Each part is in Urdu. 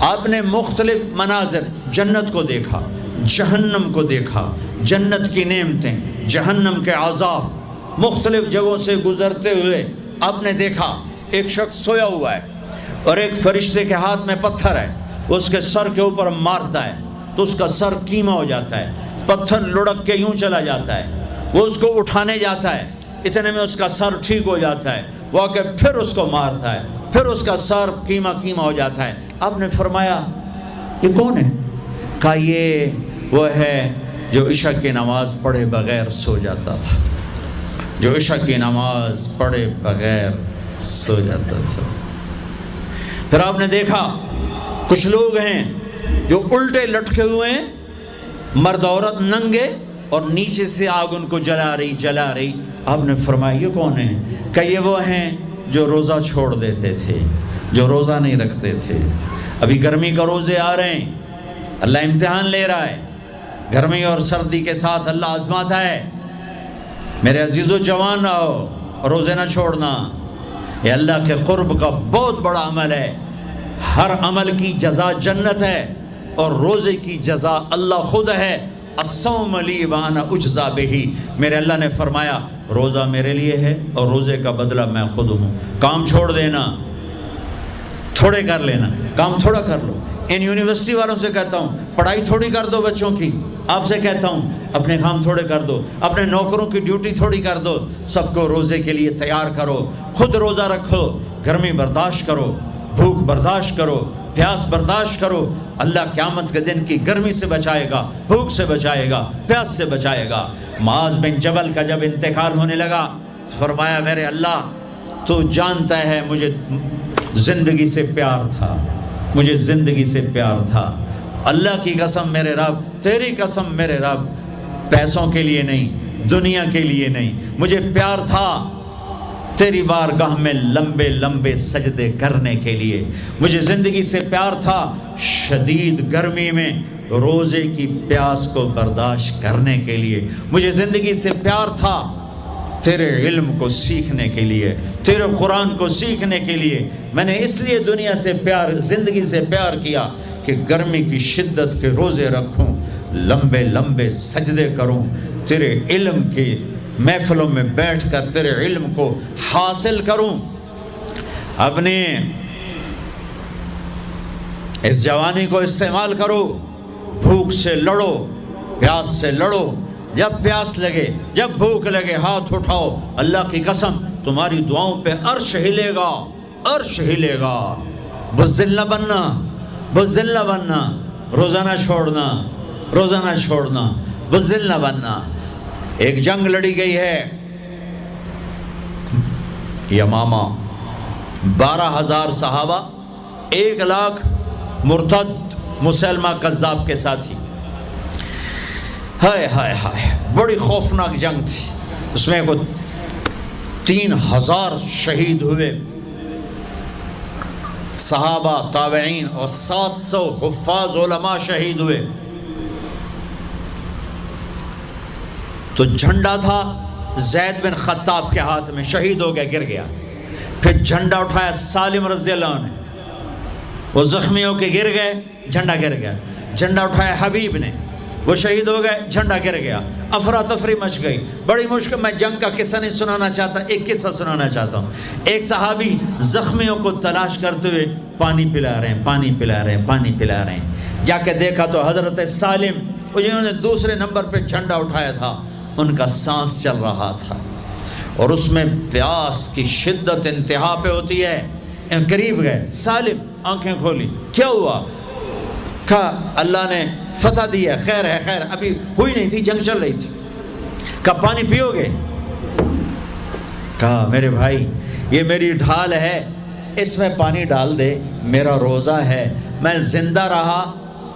آپ نے مختلف مناظر، جنت کو دیکھا، جہنم کو دیکھا، جنت کی نعمتیں، جہنم کے عذاب، مختلف جگہوں سے گزرتے ہوئے آپ نے دیکھا ایک شخص سویا ہوا ہے اور ایک فرشتے کے ہاتھ میں پتھر ہے، اس کے سر کے اوپر مارتا ہے تو اس کا سر کیما ہو جاتا ہے، پتھر لڑک کے یوں چلا جاتا ہے، وہ اس کو اٹھانے جاتا ہے، اتنے میں اس کا سر ٹھیک ہو جاتا ہے، وہ آ کے پھر اس کو مارتا ہے، پھر اس کا سر کیما ہو جاتا ہے۔ آپ نے فرمایا یہ کون ہے؟ کہا یہ وہ ہے جو عشاء کی نماز پڑھے بغیر سو جاتا تھا، جو عشاء کی نماز پڑھے بغیر سو جاتا تھا۔ پھر آپ نے دیکھا کچھ لوگ ہیں جو الٹے لٹکے ہوئے ہیں، مرد عورت ننگے، اور نیچے سے آگ ان کو جلا رہی۔ آپ نے فرمایا یہ کون ہیں؟ کہ یہ وہ ہیں جو روزہ چھوڑ دیتے تھے، جو روزہ نہیں رکھتے تھے۔ ابھی گرمی کا روزے آ رہے ہیں، اللہ امتحان لے رہا ہے، گرمی اور سردی کے ساتھ اللہ آزماتا ہے۔ میرے عزیزو جوان رہو، روزے نہ چھوڑنا، یہ اللہ کے قرب کا بہت بڑا عمل ہے۔ ہر عمل کی جزا جنت ہے اور روزے کی جزا اللہ خود ہے۔ الصوم لی وانا اجزا بہ، میرے اللہ نے فرمایا روزہ میرے لیے ہے اور روزے کا بدلہ میں خود ہوں۔ کام چھوڑ دینا، تھوڑے کر لینا، کام تھوڑا کر لو۔ ان یونیورسٹی والوں سے کہتا ہوں پڑھائی تھوڑی کر دو بچوں کی، آپ سے کہتا ہوں اپنے کام تھوڑے کر دو، اپنے نوکروں کی ڈیوٹی تھوڑی کر دو، سب کو روزے کے لیے تیار کرو، خود روزہ رکھو، گرمی برداشت کرو، بھوک برداشت کرو، پیاس برداشت کرو۔ اللہ قیامت کے دن کی گرمی سے بچائے گا، بھوک سے بچائے گا، پیاس سے بچائے گا۔ معاذ بن جبل کا جب انتقال ہونے لگا، فرمایا میرے اللہ تو جانتا ہے مجھے زندگی سے پیار تھا، مجھے زندگی سے پیار تھا، اللہ کی قسم میرے رب، تیری قسم میرے رب، پیسوں کے لیے نہیں، دنیا کے لیے نہیں، مجھے پیار تھا تیری بارگاہ میں لمبے لمبے سجدے کرنے کے لیے، مجھے زندگی سے پیار تھا شدید گرمی میں روزے کی پیاس کو برداشت کرنے کے لیے، مجھے زندگی سے پیار تھا تیرے علم کو سیکھنے کے لیے، تیرے قرآن کو سیکھنے کے لیے۔ میں نے اس لیے دنیا سے پیار، زندگی سے پیار کیا کہ گرمی کی شدت کے روزے رکھوں، لمبے لمبے سجدے کروں، تیرے علم کی محفلوں میں بیٹھ کر تیرے علم کو حاصل کروں۔ اپنے اس جوانی کو استعمال کرو، بھوک سے لڑو، پیاس سے لڑو، جب پیاس لگے، جب بھوک لگے ہاتھ اٹھاؤ، اللہ کی قسم تمہاری دعاؤں پہ عرش ہلے گا، عرش ہلے گا۔ بزدل نہ بننا، بزدل نہ بننا، روزہ نہ چھوڑنا، روزہ نہ چھوڑنا، بزدل نہ بننا۔ ایک جنگ لڑی گئی ہے یمامہ، 12,000 صحابہ، 1,00,000 مرتد مسلمہ کذاب کے ساتھی۔ ہائے ہائے ہائے، بڑی خوفناک جنگ تھی، اس میں 3,000 شہید ہوئے، صحابہ، تابعین اور 700 حفاظ علماء شہید ہوئے۔ تو جھنڈا تھا زید بن خطاب کے ہاتھ میں، شہید ہو گیا، گر گیا۔ پھر جھنڈا اٹھایا سالم رضی اللہ عنہ نے، وہ زخمی ہو کے گر گئے، جھنڈا گر گیا۔ جھنڈا اٹھایا حبیب نے، وہ شہید ہو گئے، جھنڈا گر گیا۔ افراتفری مچ گئی، بڑی مشکل۔ میں جنگ کا قصہ نہیں سنانا چاہتا، ایک قصہ سنانا چاہتا ہوں۔ ایک صحابی زخمیوں کو تلاش کرتے ہوئے پانی پلا رہے ہیں، پانی پلا رہے ہیں، پانی پلا رہے ہیں۔ جا کے دیکھا تو حضرت سالم، جنہوں نے دوسرے نمبر پہ جھنڈا اٹھایا تھا، ان کا سانس چل رہا تھا اور اس میں پیاس کی شدت انتہا پہ ہوتی ہے۔ قریب گئے، سالم آنکھیں کھولی، کیا ہوا؟ کہا اللہ نے فتح دی ہے، خیر ہے، خیر، ابھی ہوئی نہیں تھی، جنگ چل رہی تھی۔ کہا پانی پیو گے؟ کہا میرے بھائی یہ میری ڈھال ہے، اس میں پانی ڈال دے، میرا روزہ ہے، میں زندہ رہا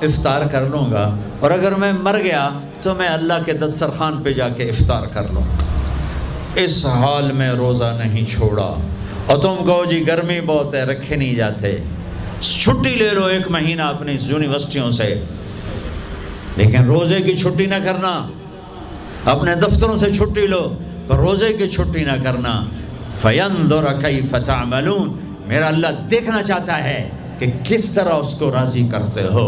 افطار کر لوں گا، اور اگر میں مر گیا تو میں اللہ کے دسترخوان پہ جا کے افطار کر لوں گا۔ اس حال میں روزہ نہیں چھوڑا۔ اور تم کہو جی گرمی بہت ہے، رکھے نہیں جاتے، چھٹی لے لو 1 مہینہ اپنی یونیورسٹیوں سے، لیکن روزے کی چھٹی نہ کرنا۔ اپنے دفتروں سے چھٹی لو، پر روزے کی چھٹی نہ کرنا۔ فَيَنْظُرَ كَيْفَ تَعْمَلُونَ، میرا اللہ دیکھنا چاہتا ہے کہ کہ کس طرح اس کو راضی کرتے ہو۔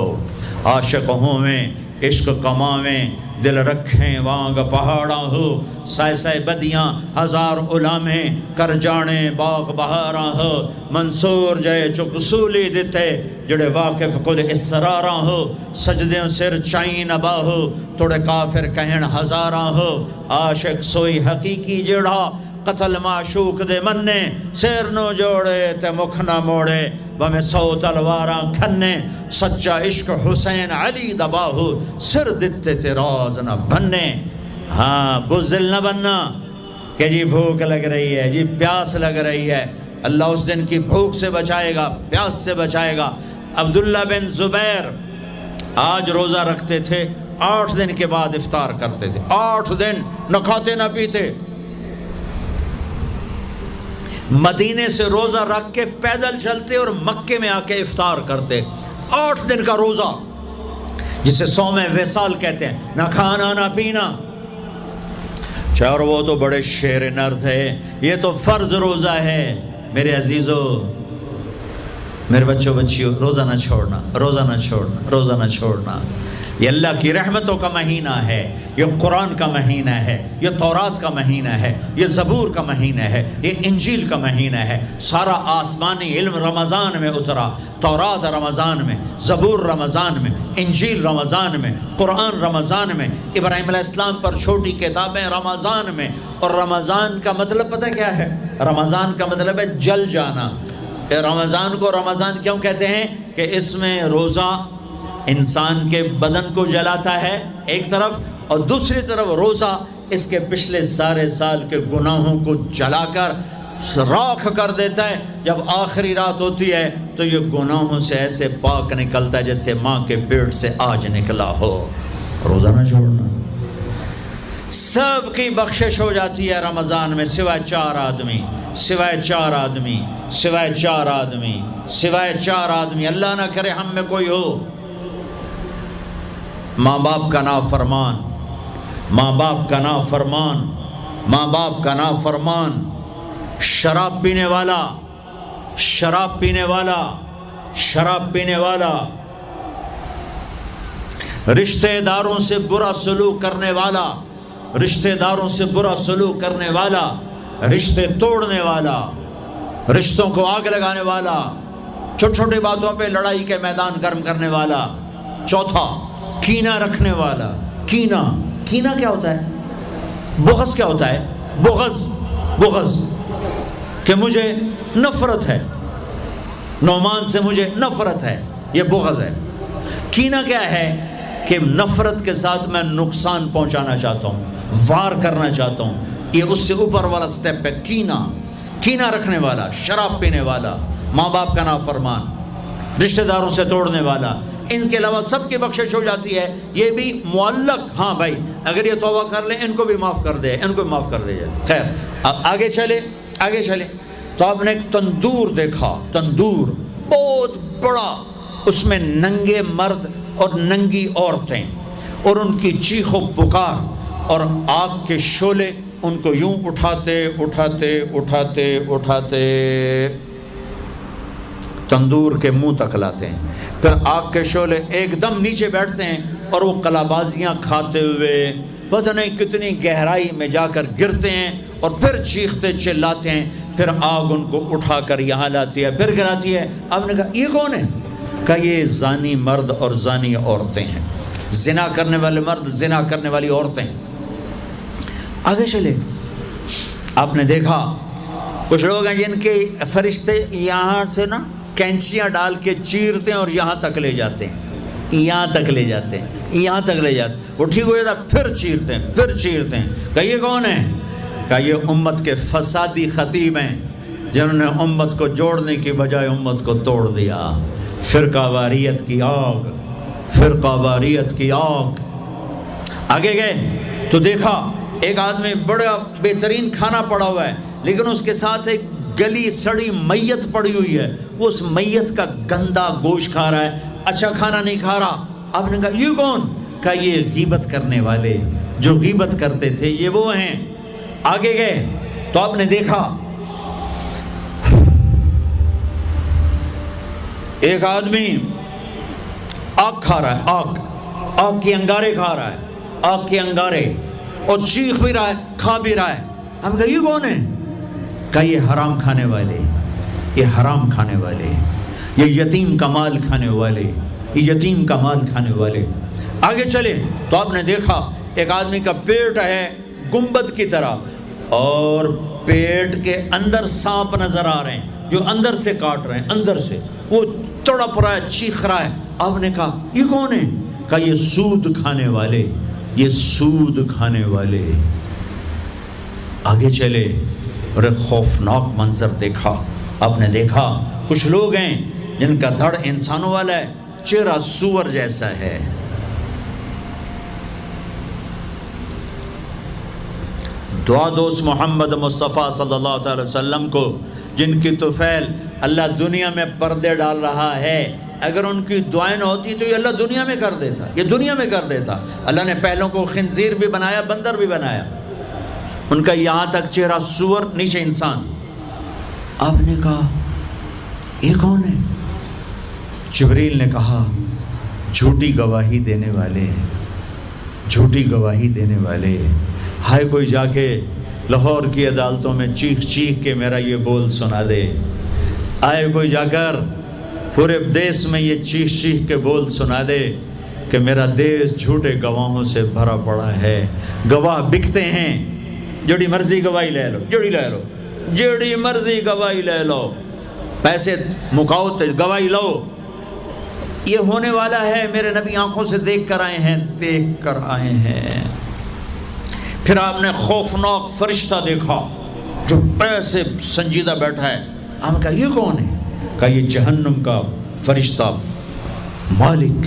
عاشق ہوں میں عشق کماویں، دل رکھیں وانگ پہاڑاں ہو، سائے سائے بدیاں ہزار علامیں، کر جانے باغ بہاراں ہو، منصور جائے چک سولی دیتے، جڑے واقف خود اسراراں ہو، سجدیں سر چائیں نبا ہو، توڑے کافر کہن ہزاراں ہو، عاشق سوئی حقیقی جڑا، قتل معشوق دے مننے، سیر نو جوڑے تے مکھ نہ موڑے، بہمیں 100 تلواراں کھنے، سچا عشق حسین علی دباہو، سر دیتے تے راز نہ بننے۔ ہاں بزدل نہ بننا کہ جی بھوک لگ رہی ہے، جی پیاس لگ رہی ہے، اللہ اس دن کی بھوک سے بچائے گا، پیاس سے بچائے گا۔ عبداللہ بن زبیر آج روزہ رکھتے تھے، 8 دن کے بعد افطار کرتے تھے، 8 دن نہ کھاتے نہ پیتے، مدینے سے روزہ رکھ کے پیدل چلتے اور مکے میں آ کے افطار کرتے، 8 دن کا روزہ جسے صوم وصال کہتے ہیں، نہ کھانا نہ پینا۔ اور وہ تو بڑے شیر نر تھے، یہ تو فرض روزہ ہے۔ میرے عزیزو، میرے بچوں بچیوں، روزہ نہ چھوڑنا، روزہ نہ چھوڑنا، روزہ نہ چھوڑنا۔ یہ اللہ کی رحمتوں کا مہینہ ہے، یہ قرآن کا مہینہ ہے، یہ تورات کا مہینہ ہے، یہ زبور کا مہینہ ہے، یہ انجیل کا مہینہ ہے۔ سارا آسمانی علم رمضان میں اترا، تورات رمضان میں، زبور رمضان میں، انجیل رمضان میں، قرآن رمضان میں، ابراہیم علیہ السلام پر چھوٹی کتابیں رمضان میں۔ اور رمضان کا مطلب پتہ کیا ہے؟ رمضان کا مطلب ہے جل جانا۔ رمضان کو رمضان کیوں کہتے ہیں؟ کہ اس میں روزہ انسان کے بدن کو جلاتا ہے ایک طرف، اور دوسری طرف روزہ اس کے پچھلے سارے سال کے گناہوں کو جلا کر راکھ کر دیتا ہے۔ جب آخری رات ہوتی ہے تو یہ گناہوں سے ایسے پاک نکلتا ہے جیسے ماں کے پیٹ سے آج نکلا ہو۔ روزہ نہ چھوڑنا۔ سب کی بخشش ہو جاتی ہے رمضان میں، سوائے 4 آدمی، سوائے 4 آدمی، سوائے 4 آدمی، سوائے 4 آدمی۔ اللہ نہ کرے ہم میں کوئی ہو۔ ماں باپ کا نافرمان، ماں باپ کا نافرمان، ماں باپ کا نافرمان، شراب پینے والا، شراب پینے والا، شراب پینے والا، رشتہ داروں سے برا سلوک کرنے والا، رشتہ داروں سے برا سلوک کرنے والا، رشتے توڑنے والا، رشتوں کو آگ لگانے والا، چھوٹی چھوٹی باتوں پہ لڑائی کے میدان گرم کرنے والا۔ چوتھا، کینہ رکھنے والا۔ کینہ، کینہ کیا ہوتا ہے؟ بغض کیا ہوتا ہے؟ بغض، بغض کہ مجھے نفرت ہے، نعمان سے مجھے نفرت ہے، یہ بغض ہے۔ کینہ کیا ہے؟ کہ نفرت کے ساتھ میں نقصان پہنچانا چاہتا ہوں، وار کرنا چاہتا ہوں، یہ اس سے اوپر والا سٹیپ ہے کینہ۔ کینہ رکھنے والا، شراب پینے والا، ماں باپ کا نافرمان، رشتہ داروں سے توڑنے والا۔ ان کے علاوہ سب کی بخشش ہو جاتی ہے، یہ بھی معلق۔ ہاں بھائی اگر یہ توبہ کر لیں ان کو بھی معاف کر دے، ان کو بھی معاف کر دے جائے۔ خیر اب آگے چلے، آگے چلے تو آپ نے ایک تندور دیکھا، تندور بہت بڑا، اس میں ننگے مرد اور ننگی عورتیں، اور ان کی چیخ و پکار، اور آگ کے شعلے ان کو یوں اٹھاتے اٹھاتے اٹھاتے اٹھاتے تندور کے منہ تک لاتے ہیں۔ پھر آگ کے شعلے ایک دم نیچے بیٹھتے ہیں اور وہ کلابازیاں کھاتے ہوئے پتہ نہیں کتنی گہرائی میں جا کر گرتے ہیں، اور پھر چیختے چلاتے ہیں۔ پھر آگ ان کو اٹھا کر یہاں لاتی ہے، پھر گراتی ہے۔ آپ نے کہا یہ کون ہے؟ کہا یہ زانی مرد اور زانی عورتیں ہیں، زنا کرنے والے مرد، زنا کرنے والی عورتیں۔ آگے چلے، آپ نے دیکھا کچھ لوگ ہیں جن کے فرشتے یہاں سے نا کینچیاں ڈال کے چیرتے ہیں اور یہاں تک لے جاتے ہیں، یہاں تک لے جاتے ہیں، یہاں تک لے جاتے ہیں۔ وہ ٹھیک ہو جاتا پھر چیرتے ہیں، پھر چیرتے ہیں۔ کہا یہ کون ہے؟ کہا یہ امت کے فسادی خطیب ہیں جنہوں نے امت کو جوڑنے کی بجائے امت کو توڑ دیا۔ فرقہ واریت کی آگ، فرقہ واریت کی آگ۔ آگے گئے تو دیکھا ایک آدمی بڑا بہترین کھانا پڑا ہوا ہے، لیکن اس کے ساتھ ایک گلی سڑی میت پڑی ہوئی ہے، وہ اس میت کا گندا گوشت کھا رہا ہے، اچھا کھانا نہیں کھا رہا۔ آپ نے کہا یہ کون؟ کہا یہ غیبت کرنے والے، جو غیبت کرتے تھے یہ وہ ہیں۔ آگے گئے تو آپ نے دیکھا ایک آدمی آگ کھا رہا ہے، آگ کے انگارے کھا رہا ہے، آگ کے انگارے، اور چیخ بھی رہا ہے، کھا بھی رہا ہے. ہم کہا یہ کون ہے؟ کہا یہ حرام کھانے والے، یہ حرام کھانے والے، یہ یتیم کا مال کھانے والے، یہ یتیم کا مال کھانے والے. آگے چلے تو آپ نے دیکھا ایک آدمی کا پیٹ ہے گنبد کی طرح، اور پیٹ کے اندر سانپ نظر آ رہے ہیں جو اندر سے کاٹ رہے ہیں، اندر سے وہ تڑپ رہا ہے، چیخ رہا ہے. آپ نے کہا یہ کون ہے؟ کہا یہ سود کھانے والے، یہ سود کھانے والے. آگے چلے اور ایک خوفناک منظر دیکھا. آپ نے دیکھا کچھ لوگ ہیں جن کا دھڑ انسانوں والا ہے، چہرہ سور جیسا ہے. دعا دوست محمد مصطفیٰ صلی اللہ تعالی وسلم کو، جن کی طفیل اللہ دنیا میں پردے ڈال رہا ہے، اگر ان کی دعائیں نہ ہوتی تو یہ اللہ دنیا میں کر دیتا، یہ دنیا میں کر دیتا. اللہ نے پہلوں کو خنزیر بھی بنایا، بندر بھی بنایا، ان کا یہاں تک چہرہ سور، نیچے انسان. آپ نے کہا یہ کون ہے؟ جبریل نے کہا جھوٹی گواہی دینے والے، جھوٹی گواہی دینے والے. ہائے کوئی جا کے لاہور کی عدالتوں میں چیخ چیخ کے میرا یہ بول سنا دے. آئے کوئی جا کر پورے دیس میں یہ چیخ چیخ کے بول سنا دے کہ میرا دیس جھوٹے گواہوں سے بھرا پڑا ہے. گواہ بکتے ہیں، جڑی مرضی گواہی لے لو، جڑی مرضی گواہی لے لو، پیسے مکاؤ تو گواہی لو. یہ ہونے والا ہے، میرے نبی آنکھوں سے دیکھ کر آئے ہیں، دیکھ کر آئے ہیں. پھر آپ نے خوفناک فرشتہ دیکھا جو ایسے سنجیدہ بیٹھا ہے. آپ نے کہا یہ کون ہے؟ کہا یہ جہنم کا فرشتہ مالک.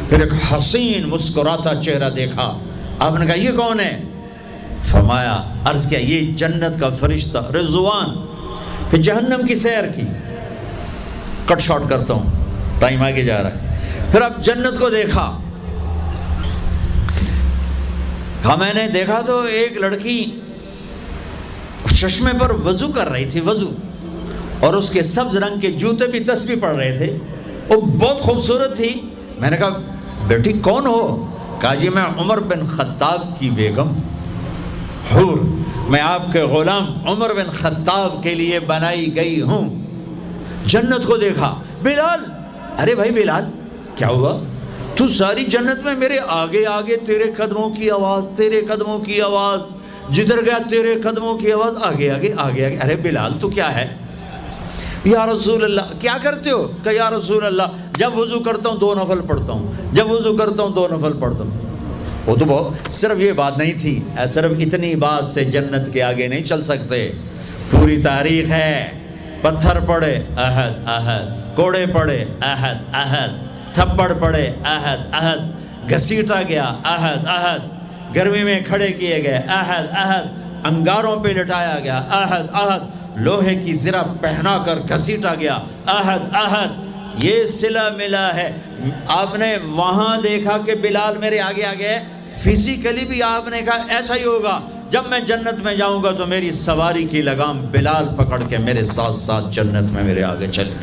پھر ایک حسین مسکراتا چہرہ دیکھا. آپ نے کہا یہ کون ہے؟ فرمایا، عرض کیا یہ جنت کا فرشتہ رضوان. پھر جہنم کی سیر کی. کٹ شارٹ کرتا ہوں، ٹائم آگے جا رہا ہے. پھر اب جنت کو دیکھا. کہا میں نے دیکھا تو ایک لڑکی چشمے پر وضو کر رہی تھی، وضو، اور اس کے سبز رنگ کے جوتے بھی تسبیح پڑھ رہے تھے. وہ بہت خوبصورت تھی. میں نے کہا بیٹی کون ہو؟ کہا جی میں عمر بن خطاب کی بیگم حور، میں آپ کے غلام عمر بن خطاب کے لیے بنائی گئی ہوں. جنت کو دیکھا. بلال، ارے بھائی بلال کیا ہوا؟ تو ساری جنت میں میرے آگے آگے، تیرے قدموں کی آواز، تیرے قدموں کی آواز، جدھر گیا تیرے قدموں کی آواز، آگے آگے آگے آگے. ارے بلال تو کیا ہے؟ یا رسول اللہ کیا کرتے ہو؟ کہ یا رسول اللہ جب وضو کرتا ہوں 2 نفل پڑھتا ہوں، جب وضو کرتا ہوں 2 نفل پڑھتا ہوں. وہ تو بہت، صرف یہ بات نہیں تھی، صرف اتنی بات سے جنت کے آگے نہیں چل سکتے. پوری تاریخ ہے. پتھر پڑے احد احد، کوڑے پڑے احد احد، تھپڑ پڑے احد احد، گھسیٹا گیا احد احد، گرمی میں کھڑے کیے گئے احد احد، انگاروں پہ لٹایا گیا احد احد، لوہے کی زرہ پہنا کر گھسیٹا گیا احد احد. یہ صلہ ملا ہے. آپ نے وہاں دیکھا کہ بلال میرے آگے آگے ہے. فزیکلی بھی آپ نے کہا ایسا ہی ہوگا. جب میں جنت میں جاؤں گا تو میری سواری کی لگام بلال پکڑ کے میرے ساتھ ساتھ جنت میں میرے آگے چلے.